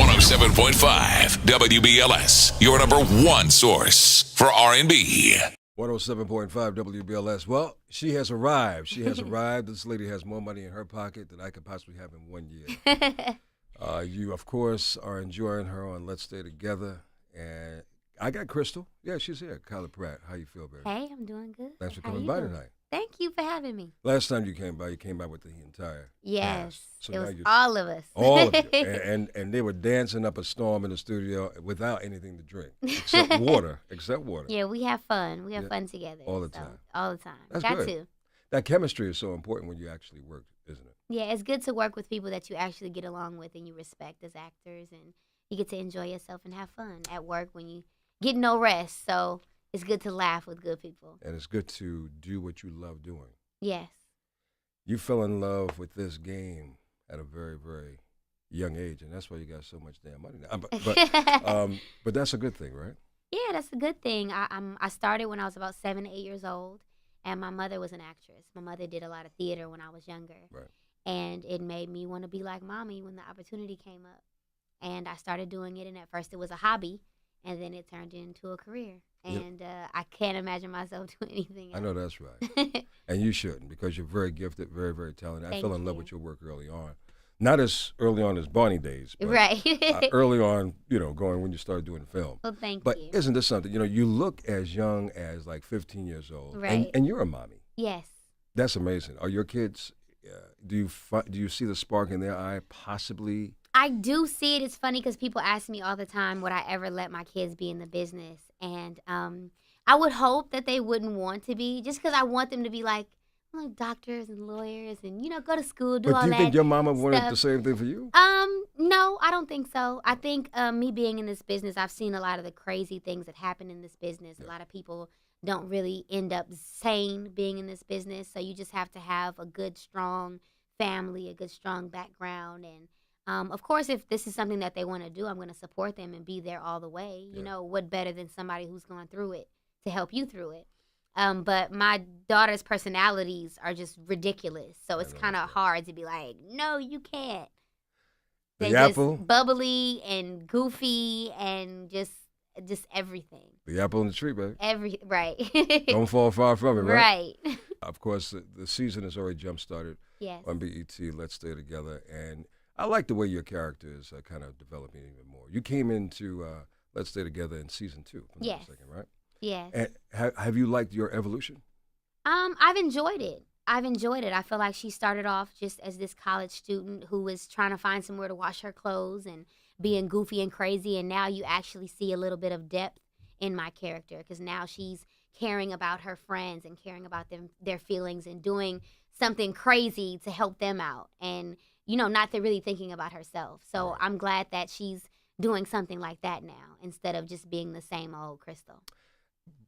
107.5 WBLS, your number one source for R&B. 107.5 WBLS. Well, she has arrived. She has arrived. This lady has more money in her pocket than I could possibly have in 1 year. You, of course, are enjoying her on Let's Stay Together. And I got Crystal. Yeah, she's here. Kyla Pratt. How you feel, baby? Hey, I'm doing good. Thanks for How coming you by doing? tonight. Thank you for having me. Last time you came by with the entire Yes, cast. So it now was you're all of us. all of you. And they were dancing up a storm in the studio without anything to drink, except water. Yeah, we have fun. We have fun together. All the time. All the time. That's Got good. to. That chemistry is so important when you actually work, isn't it? Yeah, it's good to work with people that you actually get along with and you respect as actors, and you get to enjoy yourself and have fun at work when you get no rest. So it's good to laugh with good people. And it's good to do what you love doing. Yes. You fell in love with this game at a very, very young age, and that's why you got so much damn money now. But that's a good thing, right? Yeah, that's a good thing. I started when I was about 7 to 8 years old, and my mother was an actress. My mother did a lot of theater when I was younger. Right. And it made me want to be like mommy when the opportunity came up. And I started doing it, and at first it was a hobby, and then it turned into a career. And I can't imagine myself doing anything else. I know that's right. And you shouldn't, because you're very gifted, very, very talented. I fell in love with your work early on. Not as early on as Barney days, but right. Early on, going when you started doing film. Well, thank you. But isn't this something? You look as young as like 15 years old. Right. And you're a mommy. Yes. That's amazing. Are your kids, do you see the spark in their eye possibly? I do see it. It's funny because people ask me all the time, would I ever let my kids be in the business? And I would hope that they wouldn't want to be, just because I want them to be like doctors and lawyers and, go to school, do all that. But do you think your mama wanted stuff. the same thing for you? No, I don't think so. I think me being in this business, I've seen a lot of the crazy things that happen in this business. Yeah. A lot of people don't really end up sane being in this business. So you just have to have a good, strong family, a good, strong background. And of course, if this is something that they want to do, I'm going to support them and be there all the way. You know, what better than somebody who's going through it to help you through it? But my daughter's personalities are just ridiculous. So it's kind of hard to be like, no, you can't. They're just bubbly and goofy and just everything. The apple in the tree, baby. Right. Don't fall far from it, right? Right. Of course, the season has already jump-started on BET, Let's Stay Together. And I like the way your character is kind of developing even more. You came into Let's Stay Together in season 2, for a second, right? Yes. And have you liked your evolution? I've enjoyed it. I feel like she started off just as this college student who was trying to find somewhere to wash her clothes and being goofy and crazy, and now you actually see a little bit of depth in my character because now she's caring about her friends and caring about their feelings and doing something crazy to help them out and, not really thinking about herself. So I'm glad that she's doing something like that now instead of just being the same old Crystal.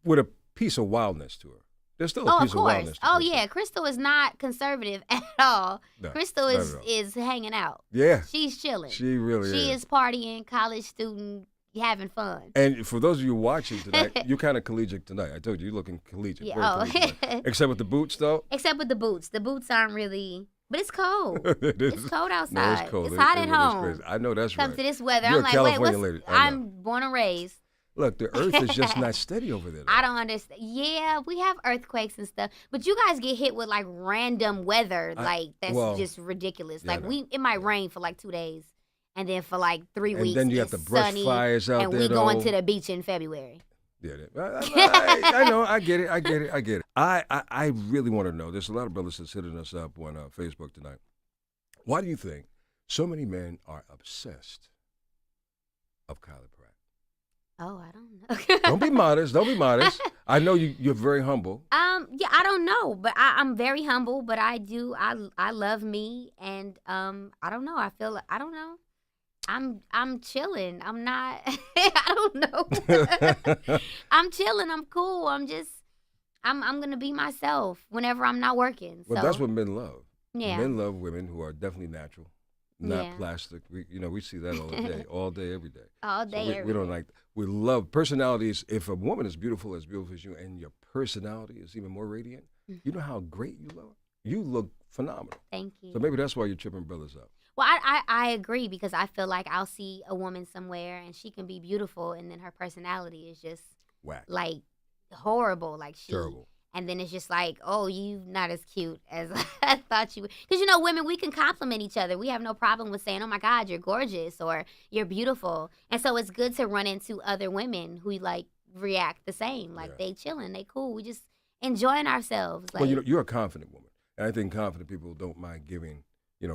With a piece of wildness to her. There's still a piece of wildness to her. Oh, yeah. Crystal is not conservative at all. No, Crystal is hanging out. Yeah. She's chilling. She really is. She is partying, college student, having fun. And for those of you watching tonight, you're kind of collegiate tonight. I told you, you're looking collegiate. Yeah, collegiate. Except with the boots, though? Except with the boots. The boots aren't really... But it's cold. It's cold outside. No, it's cold. It's hot at home. Crazy. I know that's right. Comes to this weather. You're I'm like, California wait, lady. I'm born and raised. Look, the earth is just not steady over there. Though. I don't understand. Yeah, we have earthquakes and stuff, but you guys get hit with like random weather, that's just ridiculous. Like it might rain for like 2 days, and then for like 3 weeks, and then you have the brush sunny, fires out and there. And we going to the beach in February. Yeah, I know. I get it. I really want to know. There's a lot of brothers that's hitting us up on Facebook tonight. Why do you think so many men are obsessed of Kyla Pratt? Oh, I don't know. Don't be modest. I know you're very humble. Yeah, I don't know, but I'm very humble. But I love me, and I don't know. I don't know. I'm chilling. I'm not. I don't know. I'm chilling. I'm cool. I'm gonna be myself whenever I'm not working. Well, that's what men love. Yeah. Men love women who are definitely natural, not plastic. We see that all day, every day. All day, every day. We don't like. We love personalities. If a woman is beautiful as you, and your personality is even more radiant, you know how great you look. You look phenomenal. Thank you. So maybe that's why you're tripping brothers up. Well, I agree because I feel like I'll see a woman somewhere and she can be beautiful and then her personality is just Whack. like horrible, like she. Terrible. And then it's just like, oh, you not as cute as I thought you would. Because, you know, women, we can compliment each other. We have no problem with saying, oh, my God, you're gorgeous or you're beautiful. And so it's good to run into other women who, like, react the same. Like, they chilling, they cool. We just enjoying ourselves. Like, Well, you know, you're a confident woman. And I think confident people don't mind giving,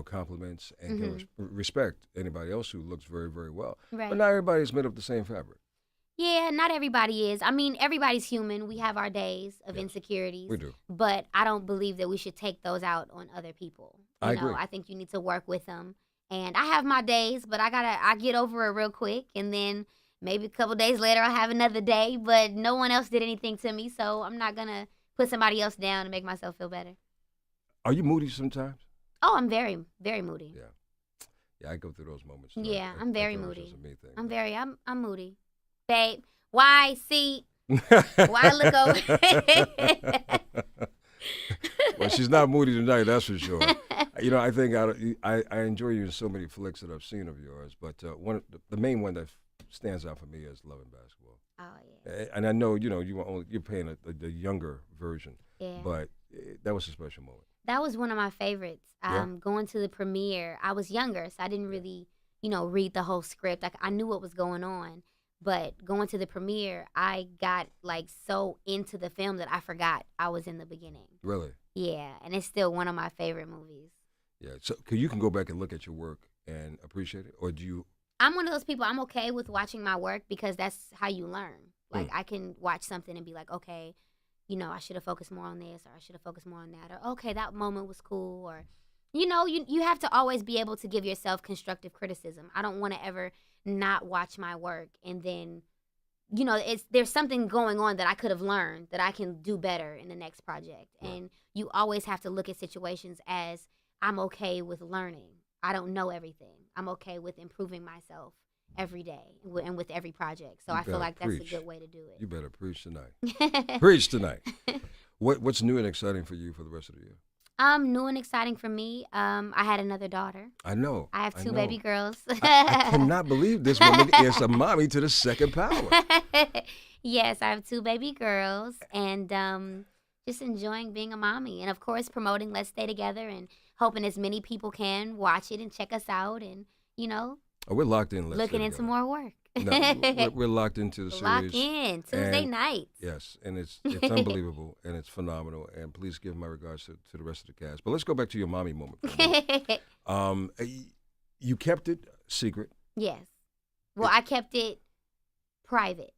compliments and can respect anybody else who looks very, very well. Right. But not everybody's made of the same fabric. Yeah, not everybody is. I mean, everybody's human. We have our days of insecurities. We do. But I don't believe that we should take those out on other people. I agree. I think you need to work with them. And I have my days, but I get over it real quick. And then maybe a couple days later, I'll have another day. But no one else did anything to me, so I'm not going to put somebody else down to make myself feel better. Are you moody sometimes? Oh, I'm very, very moody. Yeah. Yeah, I go through those moments. Yeah, I'm very moody. I'm I'm moody. Babe, why look over? Well, she's not moody tonight, that's for sure. I think I enjoy you in so many flicks that I've seen of yours, but the main one that stands out for me is Love and Basketball. Oh yeah. And I know you're paying the younger version, yeah. But that was a special moment. That was one of my favorites. Going to the premiere, I was younger, so I didn't really, read the whole script. Like I knew what was going on. But going to the premiere, I got like so into the film that I forgot I was in the beginning. Really? Yeah, and it's still one of my favorite movies. Yeah, so you can go back and look at your work and appreciate it, or do you? I'm one of those people, I'm okay with watching my work because that's how you learn. Like I can watch something and be like, okay, I should have focused more on this or I should have focused more on that. Or, okay, that moment was cool. Or, you have to always be able to give yourself constructive criticism. I don't want to ever not watch my work and then there's something going on that I could have learned that I can do better in the next project. Right. And you always have to look at situations as I'm okay with learning. I don't know everything. I'm okay with improving myself every day and with every project. So I feel like that's a good way to do it. You better preach tonight. Preach tonight. What's new and exciting for you for the rest of the year? New and exciting for me. I had another daughter. I know. I have two baby girls. I cannot believe this woman is a mommy to the second power. Yes, I have two baby girls, and just enjoying being a mommy, and of course promoting Let's Stay Together, and hoping as many people can watch it and check us out, and we're locked in. Looking into more work. No, we're locked into the series. Locked in Tuesday nights. Yes, and it's unbelievable and it's phenomenal. And please give my regards to the rest of the cast. But let's go back to your mommy moment. For a moment. You kept it secret. Yes. Well, I kept it private.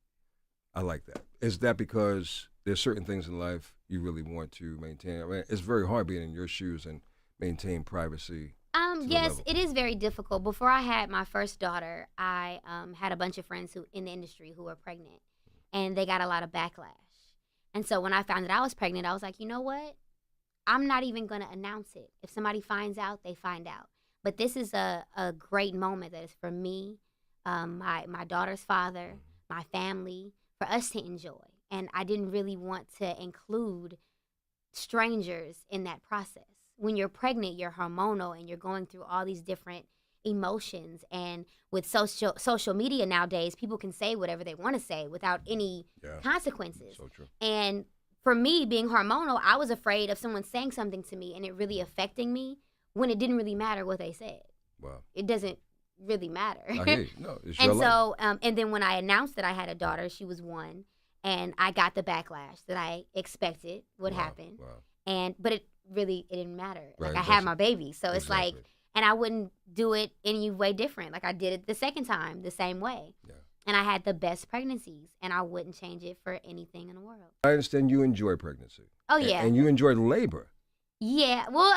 I like that. Is that because there's certain things in life you really want to maintain? I mean, it's very hard being in your shoes and maintain privacy. Yes, it is very difficult. Before I had my first daughter, I had a bunch of friends who in the industry who were pregnant, and they got a lot of backlash. And so when I found that I was pregnant, I was like, you know what? I'm not even going to announce it. If somebody finds out, they find out. But this is a great moment that is for me, my daughter's father, my family, for us to enjoy. And I didn't really want to include strangers in that process. When you're pregnant, you're hormonal and you're going through all these different emotions. And with social media nowadays, people can say whatever they want to say without any consequences. So true. And for me, being hormonal, I was afraid of someone saying something to me and it really affecting me when it didn't really matter what they said. Wow. It doesn't really matter. I hear you. No, it's your and life. so, and then when I announced that I had a daughter, she was 1, and I got the backlash that I expected would happen. Wow. But it didn't matter. Right, like I had my baby. So it's exactly. like, and I wouldn't do it any way different. Like I did it the second time, the same way. Yeah. And I had the best pregnancies, and I wouldn't change it for anything in the world. I understand you enjoy pregnancy. Oh, yeah. And you enjoy labor. Yeah. Well,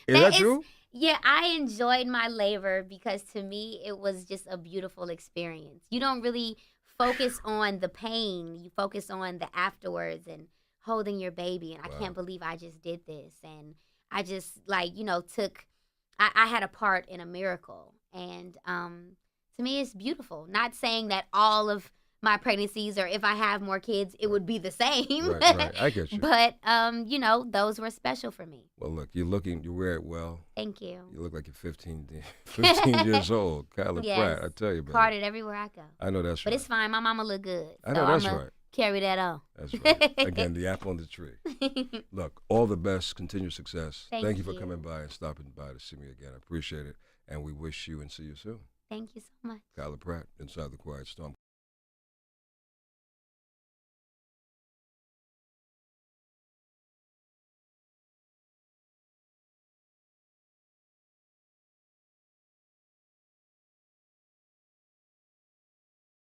Is that true? Yeah, I enjoyed my labor because to me, it was just a beautiful experience. You don't really focus on the pain. You focus on the afterwards and holding your baby. And I can't believe I just did this. And I just I had a part in a miracle. And to me, it's beautiful. Not saying that all of my pregnancies, or if I have more kids, it would be the same. Right. I get you. But those were special for me. Well, look, you wear it well. Thank you. You look like you're 15 years old. Kyla Yes. Pratt, I tell you, baby. Carded everywhere I go. I know that's right. But it's fine. My mama look good. I know that's right. Carry that on. That's right. Again, the apple on the tree. Look, all the best, continued success. Thank you for you. coming by and stopping by to see me again. I appreciate it. And we wish you and see you soon. Thank you so much. Kyla Pratt, Inside the Quiet Storm.